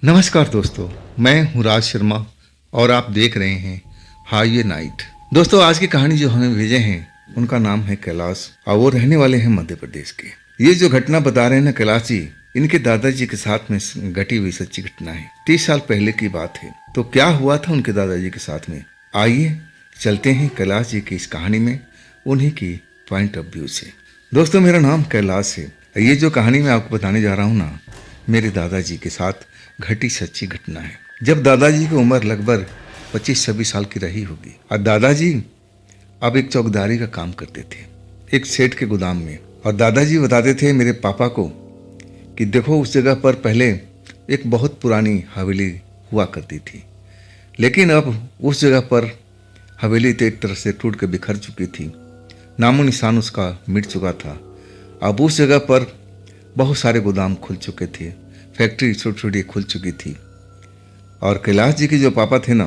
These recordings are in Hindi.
नमस्कार दोस्तों, मैं हूं राज शर्मा और आप देख रहे हैं हाईवे नाइट। दोस्तों, आज की कहानी जो हमें भेजे हैं उनका नाम है कैलाश और वो रहने वाले हैं मध्य प्रदेश के। ये जो घटना बता रहे हैं ना कैलाश जी, इनके दादाजी के साथ में घटी हुई सच्ची घटना है। 30 साल पहले की बात है। तो क्या हुआ था उनके दादाजी के साथ में, आइए चलते हैं कैलाश जी की इस कहानी में, उन्हीं की पॉइंट ऑफ व्यू से। दोस्तों, मेरा नाम कैलाश है। ये जो कहानी मैं आपको बताने जा रहा हूँ ना, मेरे दादाजी के साथ घटी सच्ची घटना है। जब दादाजी की उम्र लगभग 25-26 साल की रही होगी और दादाजी अब एक चौकीदारी का काम करते थे एक सेठ के गोदाम में। और दादाजी बताते थे मेरे पापा को कि देखो, उस जगह पर पहले एक बहुत पुरानी हवेली हुआ करती थी, लेकिन अब उस जगह पर हवेली तो एक तरह से टूट के बिखर चुकी थी, नामो निशान उसका मिट चुका था। अब उस जगह पर बहुत सारे गोदाम खुल चुके थे, फैक्ट्री छोटी छोटी खुल चुकी थी। और कैलाश जी के जो पापा थे ना,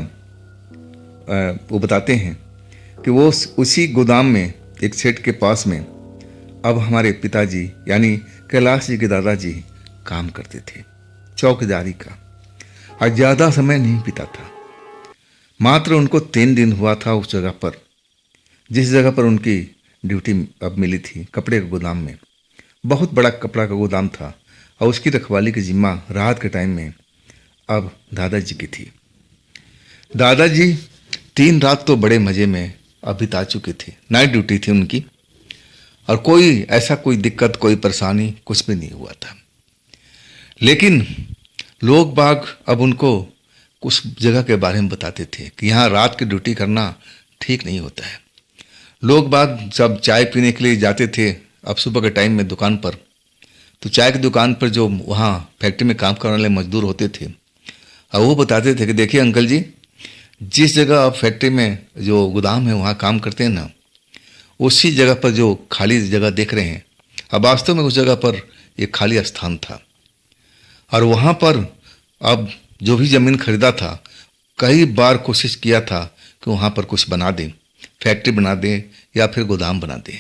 वो बताते हैं कि वो उसी गोदाम में एक सेठ के पास में अब हमारे पिताजी यानी कैलाश जी के दादाजी काम करते थे चौकीदारी का। और ज़्यादा समय नहीं बीता था, मात्र उनको 3 दिन हुआ था उस जगह पर, जिस जगह पर उनकी ड्यूटी अब मिली थी, कपड़े के गोदाम में। बहुत बड़ा कपड़ा का गोदाम था और उसकी रखवाली की जिम्मा रात के टाइम में अब दादाजी की थी। दादाजी 3 रात तो बड़े मज़े में अब बिता चुके थे, नाइट ड्यूटी थी उनकी, और कोई दिक्कत, कोई परेशानी कुछ भी नहीं हुआ था। लेकिन लोग बाग अब उनको कुछ जगह के बारे में बताते थे कि यहाँ रात की ड्यूटी करना ठीक नहीं होता है। लोग बाग जब चाय पीने के लिए जाते थे अब सुबह के टाइम में दुकान पर, तो चाय की दुकान पर जो वहाँ फैक्ट्री में काम करने वाले मजदूर होते थे, और वो बताते थे कि देखिए अंकल जी, जिस जगह आप फैक्ट्री में जो गोदाम है वहाँ काम करते हैं ना, उसी जगह पर जो खाली जगह देख रहे हैं, अब वास्तव में उस जगह पर एक खाली स्थान था। और वहाँ पर अब जो भी ज़मीन खरीदा था, कई बार कोशिश किया था कि वहाँ पर कुछ बना दें, फैक्ट्री बना दें या फिर गोदाम बना दें,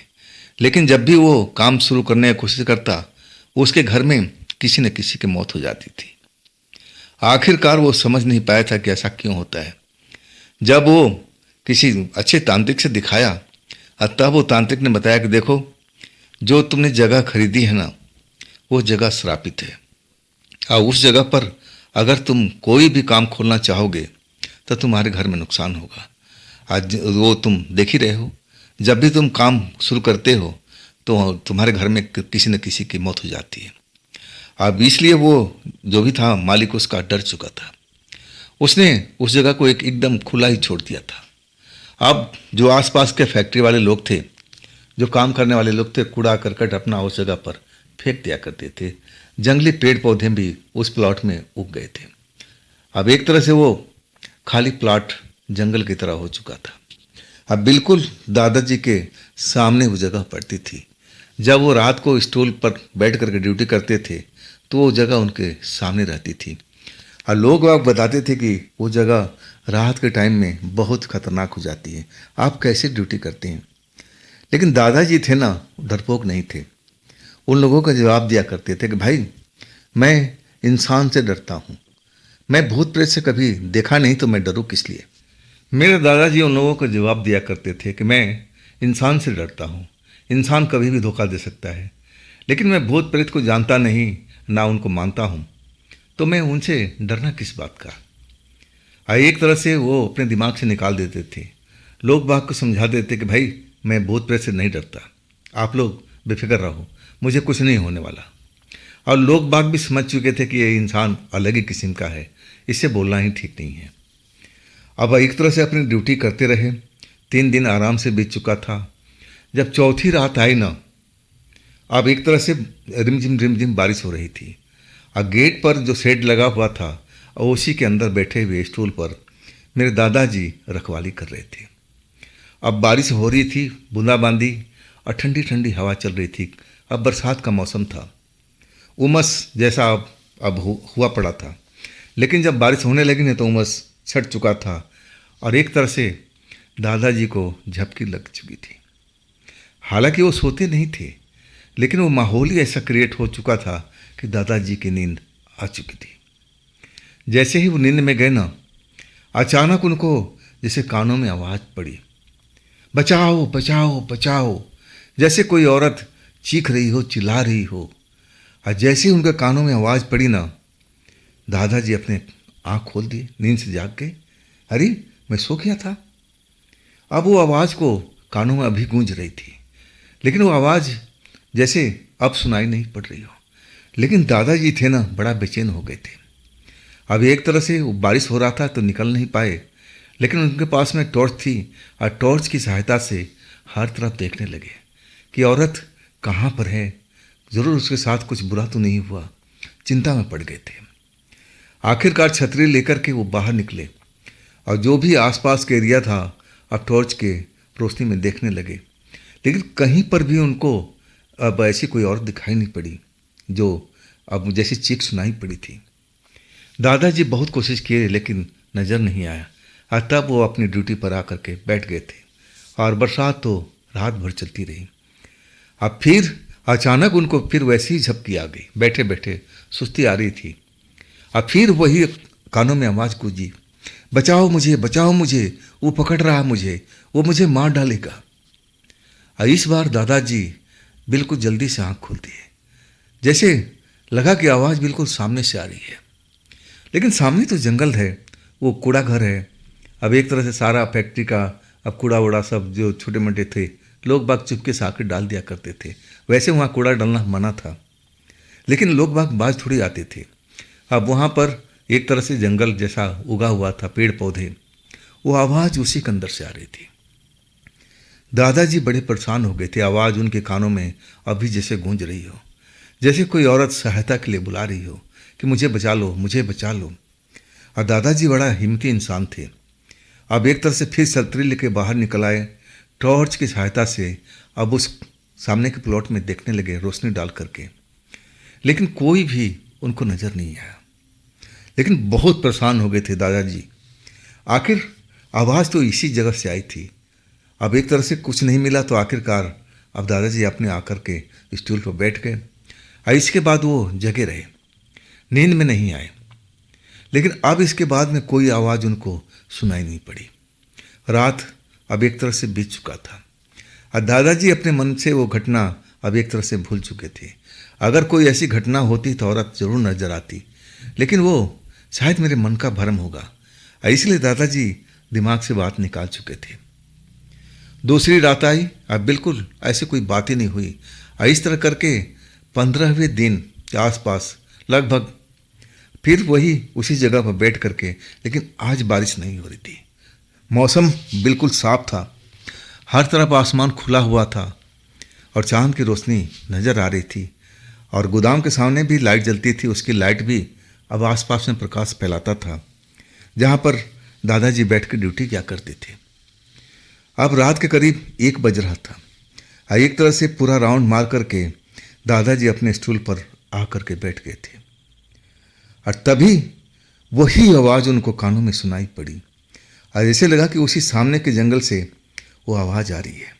लेकिन जब भी वो काम शुरू करने की कोशिश करता, उसके घर में किसी न किसी की मौत हो जाती थी। आखिरकार वो समझ नहीं पाया था कि ऐसा क्यों होता है। जब वो किसी अच्छे तांत्रिक से दिखाया, तब वो तांत्रिक ने बताया कि देखो, जो तुमने जगह खरीदी है ना, वो जगह श्रापित है, और उस जगह पर अगर तुम कोई भी काम खोलना चाहोगे तो तुम्हारे घर में नुकसान होगा। आज वो तुम देख ही रहे हो, जब भी तुम काम शुरू करते हो तो तुम्हारे घर में किसी न किसी की मौत हो जाती है। अब इसलिए वो जो भी था मालिक उसका डर चुका था, उसने उस जगह को एकदम खुला ही छोड़ दिया था। अब जो आसपास के फैक्ट्री वाले लोग थे, जो काम करने वाले लोग थे, कूड़ा करकट अपना उस जगह पर फेंक दिया करते थे। जंगली पेड़ पौधे भी उस प्लॉट में उग गए थे। अब एक तरह से वो खाली प्लॉट जंगल की तरह हो चुका था। अब बिल्कुल दादाजी के सामने वो जगह पड़ती थी। जब वो रात को स्टूल पर बैठ करके ड्यूटी करते थे तो वो जगह उनके सामने रहती थी। और लोग वाग बताते थे कि वो जगह रात के टाइम में बहुत खतरनाक हो जाती है, आप कैसे ड्यूटी करते हैं। लेकिन दादाजी थे ना, डरपोक नहीं थे। उन लोगों का जवाब दिया करते थे कि भाई, मैं इंसान से डरता हूँ, मैं भूत प्रेत से कभी देखा नहीं तो मैं डरूँ किस लिए। मेरे दादाजी उन लोगों को जवाब दिया करते थे कि मैं इंसान से डरता हूँ, इंसान कभी भी धोखा दे सकता है, लेकिन मैं भूत प्रेत को जानता नहीं, ना उनको मानता हूँ, तो मैं उनसे डरना किस बात का। एक तरह से वो अपने दिमाग से निकाल देते थे। लोग बाग को समझा देते कि भाई, मैं भूत प्रेत से नहीं डरता, आप लोग बेफिक्र रहो, मुझे कुछ नहीं होने वाला। और लोग बाग भी समझ चुके थे कि ये इंसान अलग ही किस्म का है, इससे बोलना ही ठीक नहीं है। अब एक तरह से अपनी ड्यूटी करते रहे। 3 दिन आराम से बीत चुका था। जब चौथी रात आई ना, अब एक तरह से रिमझिम बारिश हो रही थी, और गेट पर जो शेड लगा हुआ था और उसी के अंदर बैठे हुए स्टूल पर मेरे दादाजी रखवाली कर रहे थे। अब बारिश हो रही थी, बूंदाबांदी, और ठंडी ठंडी हवा चल रही थी। अब बरसात का मौसम था, उमस जैसा अब हुआ पड़ा था। लेकिन जब बारिश होने लगी ना तो उमस छट चुका था, और एक तरह से दादाजी को झपकी लग चुकी थी। हालांकि वो सोते नहीं थे, लेकिन वो माहौल ही ऐसा क्रिएट हो चुका था कि दादाजी की नींद आ चुकी थी। जैसे ही वो नींद में गए ना, अचानक उनको जैसे कानों में आवाज़ पड़ी, बचाओ बचाओ बचाओ। जैसे कोई औरत चीख रही हो, चिल्ला रही हो। और जैसे ही उनके कानों में आवाज़ पड़ी ना, दादाजी अपने आँख खोल दिए, नींद से जाग गए। अरे, मैं सो गया था। अब वो आवाज़ को कानों में अभी गूंज रही थी, लेकिन वो आवाज़ जैसे अब सुनाई नहीं पड़ रही हो। लेकिन दादाजी थे ना, बड़ा बेचैन हो गए थे। अब एक तरह से वो बारिश हो रहा था तो निकल नहीं पाए, लेकिन उनके पास में टॉर्च थी और टॉर्च की सहायता से हर तरफ देखने लगे कि औरत कहाँ पर है, ज़रूर उसके साथ कुछ बुरा तो नहीं हुआ। चिंता में पड़ गए थे। आखिरकार छतरी लेकर के वो बाहर निकले और जो भी आसपास के एरिया था अब टॉर्च के रोशनी में देखने लगे, लेकिन कहीं पर भी उनको अब ऐसी कोई औरत दिखाई नहीं पड़ी जो अब जैसी चीख सुनाई पड़ी थी। दादाजी बहुत कोशिश किए लेकिन नज़र नहीं आया, और तब वो अपनी ड्यूटी पर आकर के बैठ गए थे। और बरसात तो रात भर चलती रही। अब फिर अचानक उनको फिर वैसी ही झपकी आ गई, बैठे बैठे सुस्ती आ रही थी। अब फिर वही कानों में आवाज़ गूंजी, बचाओ मुझे, वो पकड़ रहा है मुझे, वो मुझे मार डालेगा। और इस बार दादाजी बिल्कुल जल्दी से आँख खोल दिए, जैसे लगा कि आवाज़ बिल्कुल सामने से आ रही है। लेकिन सामने तो जंगल है, वो कूड़ा घर है। अब एक तरह से सारा फैक्ट्री का अब कूड़ा वूड़ा सब जो छोटे मोटे थे लोग बाग चुपके से आकर डाल दिया करते थे। वैसे वहाँ कूड़ा डालना मना था, लेकिन लोग बाग बाज थोड़ी आते थे। अब वहाँ पर एक तरह से जंगल जैसा उगा हुआ था, पेड़ पौधे, वो आवाज़ उसी के अंदर से आ रही थी। दादाजी बड़े परेशान हो गए थे। आवाज़ उनके कानों में अभी जैसे गूंज रही हो, जैसे कोई औरत सहायता के लिए बुला रही हो कि मुझे बचा लो, मुझे बचा लो। और दादाजी बड़ा हिम्मती इंसान थे। अब एक तरह से फिर छतरी लेके बाहर निकल आए, टॉर्च की सहायता से अब उस सामने के प्लॉट में देखने लगे रोशनी डाल करके, लेकिन कोई भी उनको नज़र नहीं आया। लेकिन बहुत परेशान हो गए थे दादाजी। आखिर आवाज़ तो इसी जगह से आई थी। अब एक तरह से कुछ नहीं मिला तो आखिरकार अब दादाजी अपने आकर के स्टूल पर बैठ गए। और इसके बाद वो जगे रहे, नींद में नहीं आए। लेकिन अब इसके बाद में कोई आवाज़ उनको सुनाई नहीं पड़ी। रात अब एक तरह से बीत चुका था और दादाजी अपने मन से वो घटना अब एक तरह से भूल चुके थे। अगर कोई ऐसी घटना होती तो औरत जरूर नजर आती, लेकिन वो शायद मेरे मन का भ्रम होगा, इसलिए दादाजी दिमाग से बात निकाल चुके थे। दूसरी रात आई, अब बिल्कुल ऐसी कोई बात ही नहीं हुई। इस तरह करके 15वें दिन के आसपास लगभग फिर वही उसी जगह पर बैठ करके, लेकिन आज बारिश नहीं हो रही थी। मौसम बिल्कुल साफ था, हर तरफ आसमान खुला हुआ था और चांद की रोशनी नज़र आ रही थी। और गोदाम के सामने भी लाइट जलती थी, उसकी लाइट भी अब आसपास में प्रकाश फैलाता था, जहाँ पर दादाजी बैठ कर ड्यूटी किया करते थे। अब रात के करीब 1 बज रहा था। एक तरह से पूरा राउंड मार करके दादाजी अपने स्टूल पर आकर के बैठ गए थे और तभी वही आवाज़ उनको कानों में सुनाई पड़ी और ऐसे लगा कि उसी सामने के जंगल से वो आवाज़ आ रही है।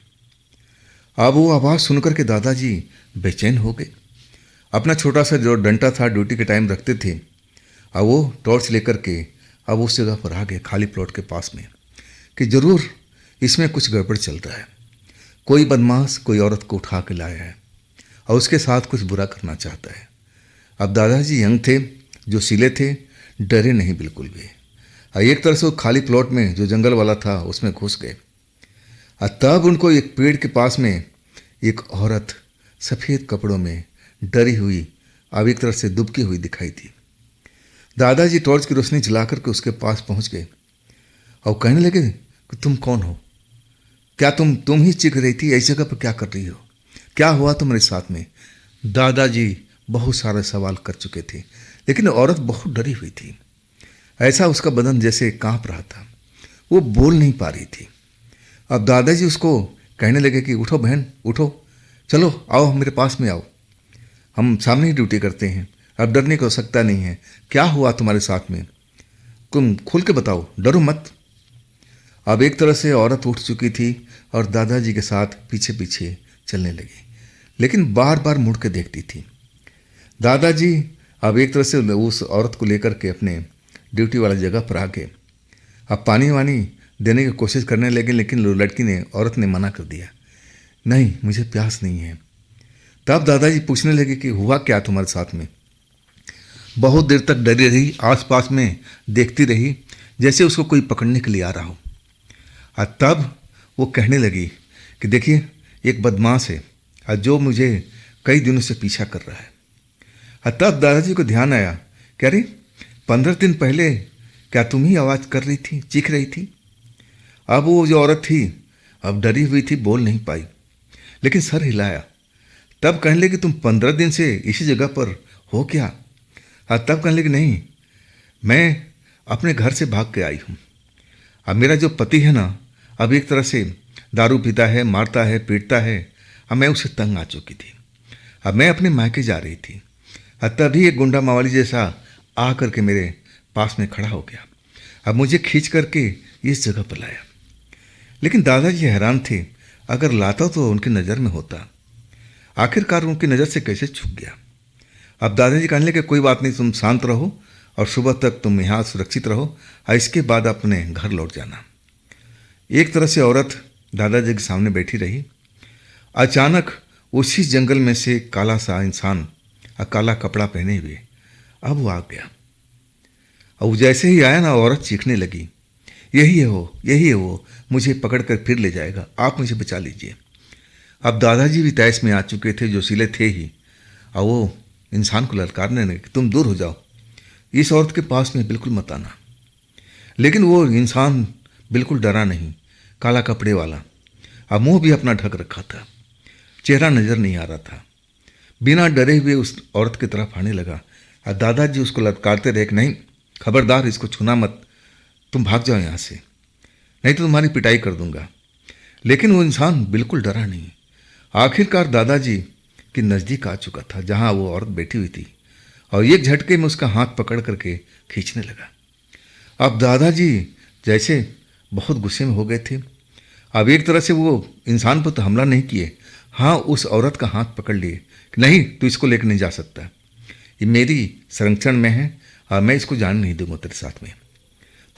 अब वो आवाज़ सुनकर के दादाजी बेचैन हो गए। अपना छोटा सा जो डंडा था ड्यूटी के टाइम रखते थे, अब वो टॉर्च लेकर के अब उस जगह पर आ गए खाली प्लॉट के पास में कि ज़रूर इसमें कुछ गड़बड़ चल रहा है। कोई बदमाश कोई औरत को उठा के लाया है और उसके साथ कुछ बुरा करना चाहता है। अब दादाजी यंग थे, जो सीले थे, डरे नहीं बिल्कुल भी। एक तरह से वो खाली प्लॉट में जो जंगल वाला था उसमें घुस गए और तब उनको एक पेड़ के पास में एक औरत सफ़ेद कपड़ों में डरी हुई अब एक तरह से दुबकी हुई दिखाई दी। दादाजी टॉर्च की रोशनी जला करके उसके पास पहुंच गए और कहने लगे कि तुम कौन हो? क्या तुम ही चीख रही थी? ऐसी जगह पर क्या कर रही हो? क्या हुआ तुम्हारे साथ में? दादाजी बहुत सारे सवाल कर चुके थे, लेकिन औरत बहुत डरी हुई थी। ऐसा उसका बदन जैसे कांप रहा था, वो बोल नहीं पा रही थी। अब दादाजी उसको कहने लगे कि उठो बहन, उठो, चलो आओ मेरे पास में आओ, हम सामने ही ड्यूटी करते हैं, अब डरने की आवश्यकता नहीं है। क्या हुआ तुम्हारे साथ में? तुम खुल के बताओ, डरो मत। अब एक तरह से औरत उठ चुकी थी और दादाजी के साथ पीछे पीछे चलने लगी, लेकिन बार बार मुड़ के देखती थी। दादाजी अब एक तरह से उस औरत को लेकर के अपने ड्यूटी वाला जगह पर आ गए। अब पानी वानी देने की कोशिश करने लगे, लेकिन लड़की ने, औरत ने मना कर दिया, नहीं मुझे प्यास नहीं है। तब दादाजी पूछने लगे कि हुआ क्या तुम्हारे साथ में। बहुत देर तक डरी रही, आसपास में देखती रही जैसे उसको कोई पकड़ने के लिए आ रहा हो। और तब वो कहने लगी कि देखिए एक बदमाश है और जो मुझे कई दिनों से पीछा कर रहा है। और तब दादाजी को ध्यान आया कि अरे 15 दिन पहले क्या तुम ही आवाज़ कर रही थी, चीख रही थी। अब वो जो औरत थी अब डरी हुई थी, बोल नहीं पाई, लेकिन सर हिलाया। तब कहने लगी तुम 15 दिन से इसी जगह पर हो क्या। और तब कहने लगी नहीं, मैं अपने घर से भाग के आई हूँ। अब मेरा जो पति है ना, अब एक तरह से दारू पीता है, मारता है, पीटता है। अब मैं उससे तंग आ चुकी थी। अब मैं अपने मायके जा रही थी और तभी एक गुंडा मावाली जैसा आ करके मेरे पास में खड़ा हो गया। अब मुझे खींच करके इस जगह पर लाया। लेकिन दादाजी हैरान थे, अगर लाता तो उनकी नज़र में होता, आखिरकार उनकी नज़र से कैसे छूट गया। अब दादाजी कहने लगे कोई बात नहीं, तुम शांत रहो और सुबह तक तुम यहाँ सुरक्षित रहो और इसके बाद अपने घर लौट जाना। एक तरह से औरत दादाजी के सामने बैठी रही। अचानक उसी जंगल में से काला सा इंसान और काला कपड़ा पहने हुए अब वो आ गया। और वो जैसे ही आया ना, औरत चीखने लगी, यही है वो, मुझे पकड़कर फिर ले जाएगा, आप मुझे बचा लीजिए। अब दादाजी भी तैस में आ चुके थे, जो सिले थे ही, और वो इंसान को ललकारने लगे, तुम दूर हो जाओ, इस औरत के पास में बिल्कुल मत आना। लेकिन वो इंसान बिल्कुल डरा नहीं, काला कपड़े वाला, अब मुंह भी अपना ढक रखा था, चेहरा नजर नहीं आ रहा था। बिना डरे हुए उस औरत की तरफ आने लगा और दादाजी उसको ललकारते रहे कि नहीं, खबरदार इसको छूना मत, तुम भाग जाओ यहाँ से, नहीं तो तुम्हारी पिटाई कर दूंगा। लेकिन वो इंसान बिल्कुल डरा नहीं। आखिरकार दादाजी के नज़दीक आ चुका था जहाँ वो औरत बैठी हुई थी और एक झटके में उसका हाथ पकड़ करके खींचने लगा। अब दादाजी जैसे बहुत गुस्से में हो गए थे। अब एक तरह से वो इंसान पर तो हमला नहीं किए, हाँ उस औरत का हाथ पकड़ लिए कि नहीं, तू इसको लेकर नहीं जा सकता, ये मेरी संरक्षण में है और मैं इसको जाने नहीं दूंगा तेरे साथ में,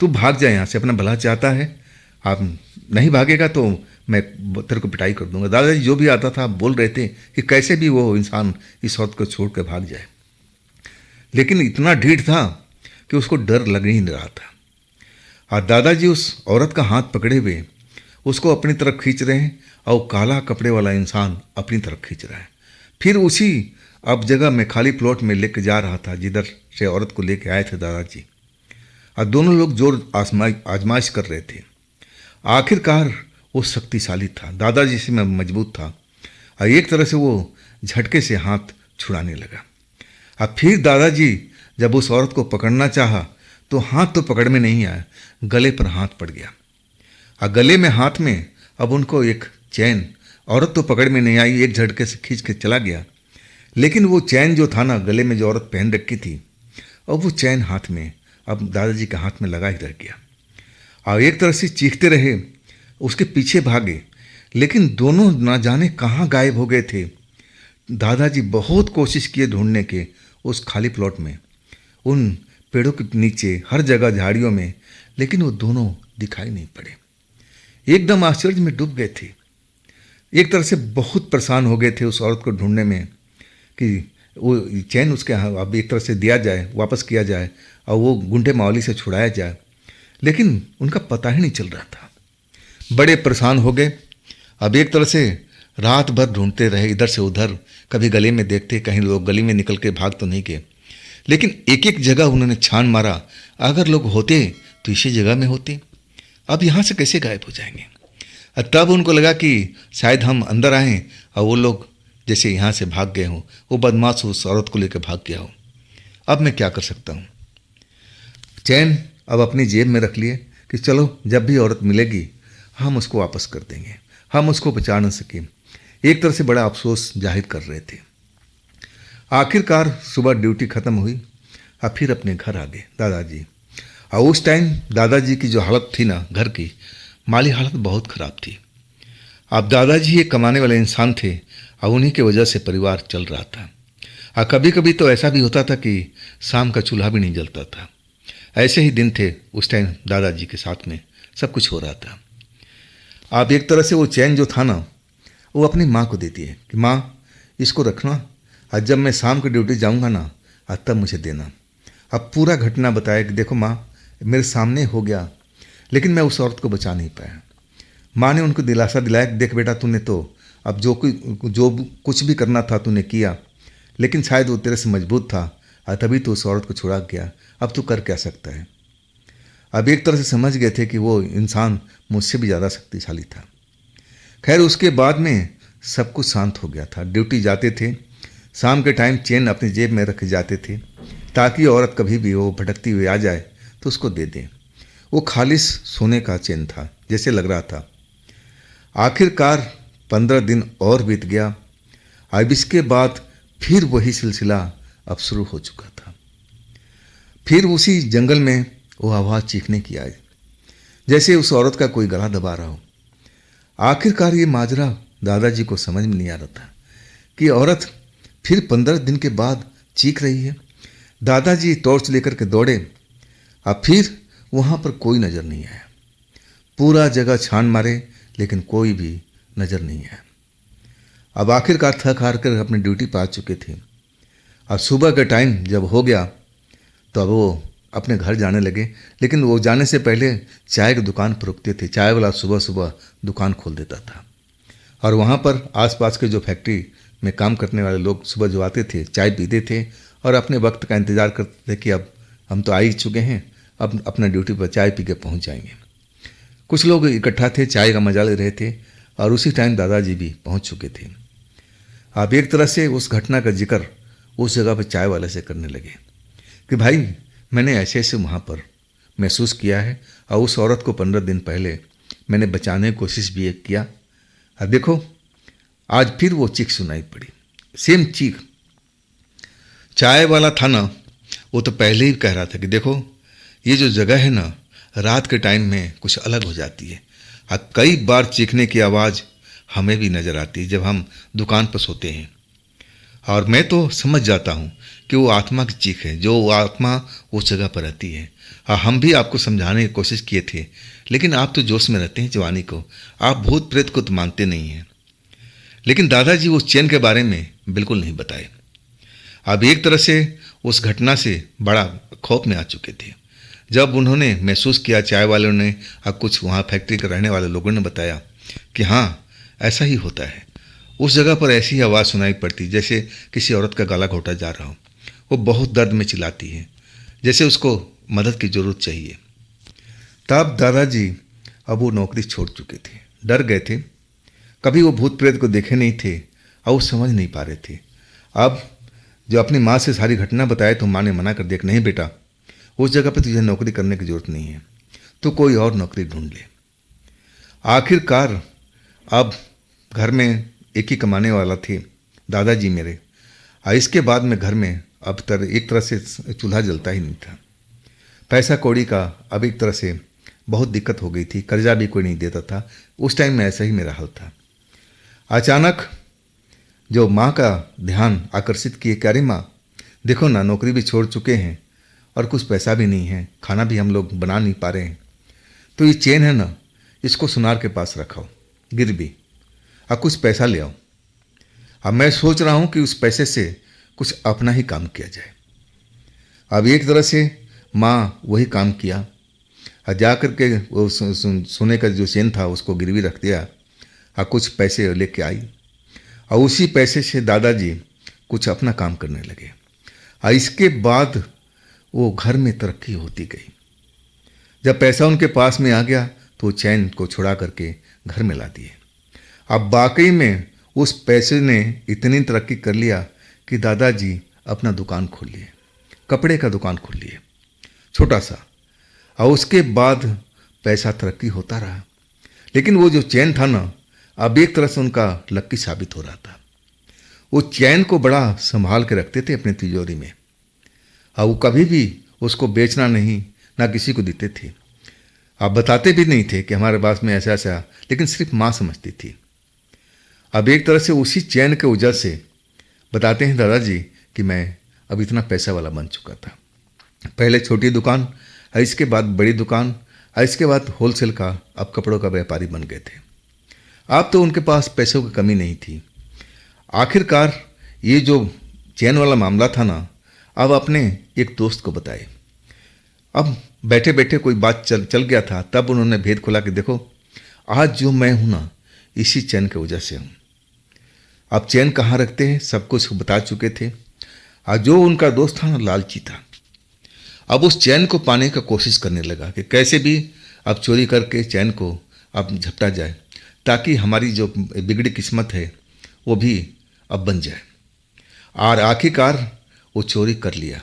तू भाग जाए यहाँ से, अपना भला चाहता है, आप नहीं भागेगा तो मैं तेरे को पिटाई कर दूंगा। दादाजी जो भी आता था बोल रहे थे कि कैसे भी वो इंसान इस औरत को छोड़ कर भाग जाए, लेकिन इतना ढीठ था कि उसको डर लग ही नहीं रहा था। और दादाजी उस औरत का हाथ पकड़े हुए उसको अपनी तरफ खींच रहे हैं और काला कपड़े वाला इंसान अपनी तरफ खींच रहा है। फिर उसी अब जगह में खाली प्लॉट में लेके जा रहा था जिधर से औरत को लेके आए थे दादाजी, और दोनों लोग जोर आजमाइश कर रहे थे। आखिरकार वो शक्तिशाली था, दादाजी से मजबूत था और एक तरह से वो झटके से हाथ छुड़ाने लगा। अब फिर दादाजी जब उस औरत को पकड़ना चाहा तो हाथ तो पकड़ में नहीं आया, गले पर हाथ पड़ गया। और गले में हाथ में अब उनको एक चैन, औरत तो पकड़ में नहीं आई, एक झटके से खींच के चला गया, लेकिन वो चैन जो था ना गले में जो औरत पहन रखी थी, अब वो चैन हाथ में अब दादाजी के हाथ में लगा ही रह गया। और एक तरह से चीखते रहे, उसके पीछे भागे, लेकिन दोनों ना जाने कहाँ गायब हो गए थे। दादाजी बहुत कोशिश किए ढूंढने के उस खाली प्लॉट में, उन पेड़ों के नीचे, हर जगह झाड़ियों में, लेकिन वो दोनों दिखाई नहीं पड़े। एकदम आश्चर्य में डूब गए थे, एक तरह से बहुत परेशान हो गए थे उस औरत को ढूंढने में कि वो चैन उसके अब एक तरह से दिया जाए, वापस किया जाए और वो गुंडे मावली से छुड़ाया जाए, लेकिन उनका पता ही नहीं चल रहा था। बड़े परेशान हो गए। अब एक तरह से रात भर ढूंढते रहे, इधर से उधर, कभी गली में देखते कहीं लोग गली में निकल के भाग तो नहीं गए, लेकिन एक एक जगह उन्होंने छान मारा, अगर लोग होते तो इसी जगह में होते, अब यहाँ से कैसे गायब हो जाएंगे। तब उनको लगा कि शायद हम अंदर आएँ और वो लोग जैसे यहाँ से भाग गए हों, वो बदमाश उस औरत को लेकर भाग गया हो। अब मैं क्या कर सकता हूँ। चैन अब अपनी जेब में रख लिए कि चलो जब भी औरत मिलेगी हम उसको वापस कर देंगे, हम उसको बचा न सके। एक तरह से बड़ा अफसोस जाहिर कर रहे थे। आखिरकार सुबह ड्यूटी ख़त्म हुई और फिर अपने घर आ गए दादाजी। और उस टाइम दादाजी की जो हालत थी ना घर की, माली हालत बहुत ख़राब थी। अब दादाजी एक कमाने वाले इंसान थे और उन्हीं के वजह से परिवार चल रहा था। और कभी कभी तो ऐसा भी होता था कि शाम का चूल्हा भी नहीं जलता था। ऐसे ही दिन थे उस टाइम दादाजी के साथ में सब कुछ हो रहा था। अब एक तरह से वो चैन जो था ना, वो अपनी माँ को देती है कि माँ इसको रखना, और जब मैं शाम को ड्यूटी जाऊँगा ना तब मुझे देना। अब पूरा घटना बताया कि देखो माँ, मेरे सामने हो गया, लेकिन मैं उस औरत को बचा नहीं पाया। माँ ने उनको दिलासा दिलाया कि देख बेटा, तूने तो अब जो कुछ भी करना था तूने किया, लेकिन शायद वो तेरे से मजबूत था और तभी तो उस औरत को छुड़ा गया। अब तू कर क्या सकता है। अब एक तरह से समझ गए थे कि वो इंसान मुझसे भी ज़्यादा शक्तिशाली था। खैर उसके बाद में सब कुछ शांत हो गया था। ड्यूटी जाते थे, शाम के टाइम चेन अपनी जेब में रख जाते थे ताकि औरत कभी भी वो भटकती हुई आ जाए तो उसको दे दें। वो खालिस सोने का चेन था जैसे लग रहा था। आखिरकार 15 दिन और बीत गया। अब इसके बाद फिर वही सिलसिला अब शुरू हो चुका था। फिर उसी जंगल में वो आवाज़ चीखने की आई, जैसे उस औरत का कोई गला दबा रहा हो। आखिरकार ये माजरा दादाजी को समझ में नहीं आ रहा था कि औरत फिर 15 दिन के बाद चीख रही है। दादाजी टॉर्च लेकर के दौड़े। अब फिर वहाँ पर कोई नज़र नहीं आया। पूरा जगह छान मारे लेकिन कोई भी नज़र नहीं आया। अब आखिरकार थक हार कर अपनी ड्यूटी पर आ चुके थे। अब सुबह का टाइम जब हो गया तो अब वो अपने घर जाने लगे, लेकिन वो जाने से पहले चाय की दुकान पर रुकते थे। चाय वाला सुबह सुबह दुकान खोल देता था और वहाँ पर आसपास के जो फैक्ट्री में काम करने वाले लोग सुबह जो आते थे चाय पीते थे और अपने वक्त का इंतज़ार करते थे कि अब हम तो आ ही चुके हैं, अब अपना ड्यूटी पर चाय पी के पहुँच जाएंगे। कुछ लोग इकट्ठा थे, चाय का मजा ले रहे थे और उसी टाइम दादाजी भी पहुँच चुके थे। आप एक तरह से उस घटना का जिक्र उस जगह पर चाय वाले से करने लगे कि भाई मैंने ऐसे ऐसे वहाँ पर महसूस किया है और उस औरत को 15 दिन पहले मैंने बचाने की कोशिश भी किया। अब देखो आज फिर वो चीख सुनाई पड़ी, सेम चीख। चाय वाला था ना, वो तो पहले ही कह रहा था कि देखो ये जो जगह है ना, रात के टाइम में कुछ अलग हो जाती है और कई बार चीखने की आवाज़ हमें भी नज़र आती है जब हम दुकान पर सोते हैं। और मैं तो समझ जाता हूँ कि वो आत्मा की चीख है, जो वो आत्मा उस जगह पर रहती है। और हम भी आपको समझाने की कोशिश किए थे, लेकिन आप तो जोश में रहते हैं जवानी को, आप भूत प्रेत को तो मानते नहीं हैं। लेकिन दादाजी उस चैन के बारे में बिल्कुल नहीं बताए। अब एक तरह से उस घटना से बड़ा खौफ में आ चुके थे। जब उन्होंने महसूस किया, चाय वालों ने और कुछ वहाँ फैक्ट्री के रहने वाले लोगों ने बताया कि हाँ ऐसा ही होता है, उस जगह पर ऐसी आवाज़ सुनाई पड़ती जैसे किसी औरत का गला घोटा जा रहा हो। वो बहुत दर्द में चिल्लाती है, जैसे उसको मदद की ज़रूरत चाहिए। तब दादाजी अब वो नौकरी छोड़ चुके थे, डर गए थे, कभी वो भूत प्रेत को देखे नहीं थे और वो समझ नहीं पा रहे थे। अब जो अपनी माँ से सारी घटना बताए तो माँ ने मना कर दिया कि नहीं बेटा, उस जगह पर तुझे नौकरी करने की ज़रूरत नहीं है, तो कोई और नौकरी ढूंढ ले। आखिरकार अब घर में एक ही कमाने वाला थे दादाजी मेरे, और इसके बाद में घर में अब एक तरह से चूल्हा जलता ही नहीं था। पैसा कौड़ी का अब एक तरह से बहुत दिक्कत हो गई थी, कर्जा भी कोई नहीं देता था। उस टाइम में ऐसा ही मेरा हाल था। अचानक जो माँ का ध्यान आकर्षित किए, कि अरे माँ देखो ना, नौकरी भी छोड़ चुके हैं और कुछ पैसा भी नहीं है, खाना भी हम लोग बना नहीं पा रहे हैं, तो ये चेन है ना, इसको सुनार के पास रखाओ गिरवी, और कुछ पैसा ले आओ। अब मैं सोच रहा हूँ कि उस पैसे से कुछ अपना ही काम किया जाए। अब एक तरह से माँ वही काम किया और जा कर के वो सोने का जो चेन था उसको गिरवी रख दिया और कुछ पैसे लेके आई, और उसी पैसे से दादाजी कुछ अपना काम करने लगे। और इसके बाद वो घर में तरक्की होती गई। जब पैसा उनके पास में आ गया तो चैन को छुड़ा करके घर में ला दिए। अब वाकई में उस पैसे ने इतनी तरक्की कर लिया कि दादाजी अपना दुकान खोल लिए, कपड़े का दुकान खोल लिए छोटा सा, और उसके बाद पैसा तरक्की होता रहा। लेकिन वो जो चैन था ना, अब एक तरह से उनका लक्की साबित हो रहा था। वो चैन को बड़ा संभाल के रखते थे अपनी तिजोरी में, और वो कभी भी उसको बेचना नहीं, ना किसी को देते थे। आप बताते भी नहीं थे कि हमारे पास में ऐसा ऐसा, लेकिन सिर्फ माँ समझती थी। अब एक तरह से उसी चैन के वजह से बताते हैं दादाजी कि मैं अब इतना पैसा वाला बन चुका था। पहले छोटी दुकान, और इसके बाद बड़ी दुकान, और इसके बाद होलसेल का अब कपड़ों का व्यापारी बन गए थे। अब तो उनके पास पैसों की कमी नहीं थी। आखिरकार ये जो चैन वाला मामला था ना, अब अपने एक दोस्त को बताए। अब बैठे बैठे कोई बात चल गया था, तब उन्होंने भेद खोला कि देखो आज जो मैं हूं ना, इसी चैन की वजह से हूं। अब चैन कहाँ रखते हैं सब कुछ बता चुके थे। और जो उनका दोस्त था ना, लालची था। अब उस चैन को पाने का कोशिश करने लगा कि कैसे भी अब चोरी करके चैन को अब झपटा जाए, ताकि हमारी जो बिगड़ी किस्मत है वो भी अब बन जाए। और आखिरकार वो चोरी कर लिया।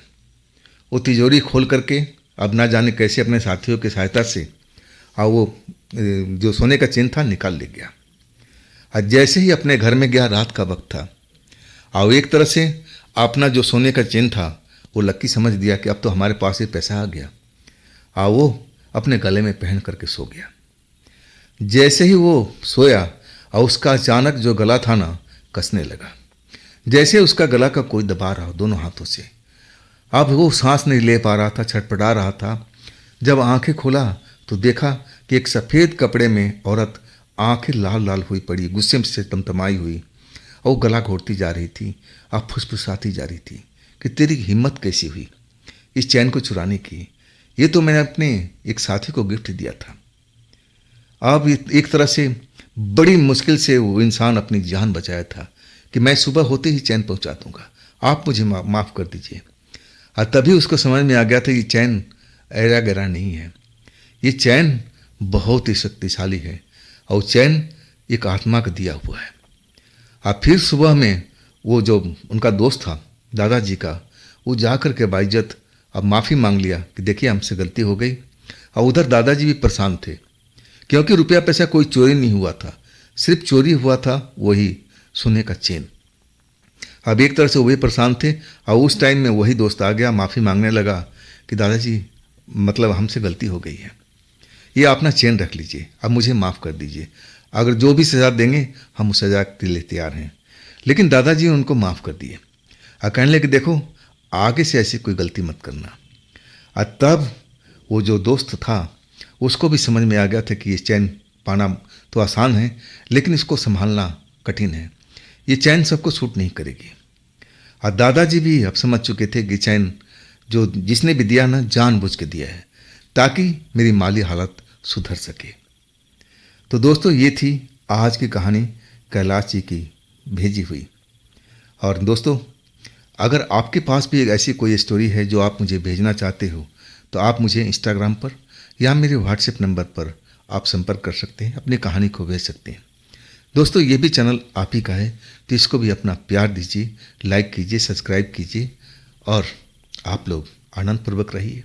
वो तिजोरी खोल करके अब ना जाने कैसे अपने साथियों की सहायता से और वो जो सोने का चेन था निकाल ले गया। और जैसे ही अपने घर में गया, रात का वक्त था, और एक तरह से अपना जो सोने का चेन था वो लक्की समझ दिया कि अब तो हमारे पास ही पैसा आ गया, और वो अपने गले में पहन करके सो गया। जैसे ही वो सोया और उसका अचानक जो गला था ना कसने लगा, जैसे उसका गला का कोई दबा रहा हो दोनों हाथों से। अब वो सांस नहीं ले पा रहा था, छटपटा रहा था। जब आंखें खोला तो देखा कि एक सफ़ेद कपड़े में औरत आंखें लाल लाल हुई पड़ी, गुस्से से तमतमाई हुई, और वो गला घोटती जा रही थी और फुसफुसाती जा रही थी कि तेरी हिम्मत कैसी हुई इस चैन को चुराने की? ये तो मैंने अपने एक साथी को गिफ्ट दिया था। अब एक तरह से बड़ी मुश्किल से वो इंसान अपनी जान बचाया था कि मैं सुबह होते ही चैन पहुंचा दूंगा, आप मुझे माफ़ कर दीजिए। और तभी उसको समझ में आ गया था ये चैन ऐरा गैरा नहीं है, ये चैन बहुत ही शक्तिशाली है, और चैन एक आत्मा का दिया हुआ है। और फिर सुबह में वो जो उनका दोस्त था दादाजी का, वो जा कर के बाइज्जत अब माफ़ी मांग लिया कि देखिए हमसे गलती हो गई। और उधर दादाजी भी परेशान थे, क्योंकि रुपया पैसा कोई चोरी नहीं हुआ था, सिर्फ चोरी हुआ था वही सोने का चेन। अब एक तरह से वही परेशान थे, और उस टाइम में वही दोस्त आ गया, माफ़ी मांगने लगा कि दादाजी मतलब हमसे गलती हो गई है, ये अपना चेन रख लीजिए, अब मुझे माफ़ कर दीजिए, अगर जो भी सज़ा देंगे हम उस सज़ा के लिए तैयार हैं। लेकिन दादाजी ने उनको माफ़ कर दिए और कहने लगे देखो आगे से ऐसी कोई गलती मत करना। और तब वो जो दोस्त था उसको भी समझ में आ गया था कि ये चैन पाना तो आसान है, लेकिन इसको संभालना कठिन है, ये चैन सबको सूट नहीं करेगी। और दादाजी भी अब समझ चुके थे कि चैन जो जिसने भी दिया ना जानबूझ के दिया है, ताकि मेरी माली हालत सुधर सके। तो दोस्तों ये थी आज की कहानी कैलाश जी की भेजी हुई। और दोस्तों अगर आपके पास भी एक ऐसी कोई स्टोरी है जो आप मुझे भेजना चाहते हो, तो आप मुझे इंस्टाग्राम पर या मेरे व्हाट्सएप नंबर पर आप संपर्क कर सकते हैं, अपनी कहानी को भेज सकते हैं। दोस्तों ये भी चैनल आप ही का है, तो इसको भी अपना प्यार दीजिए, लाइक कीजिए, सब्सक्राइब कीजिए, और आप लोग आनंदपूर्वक रहिए।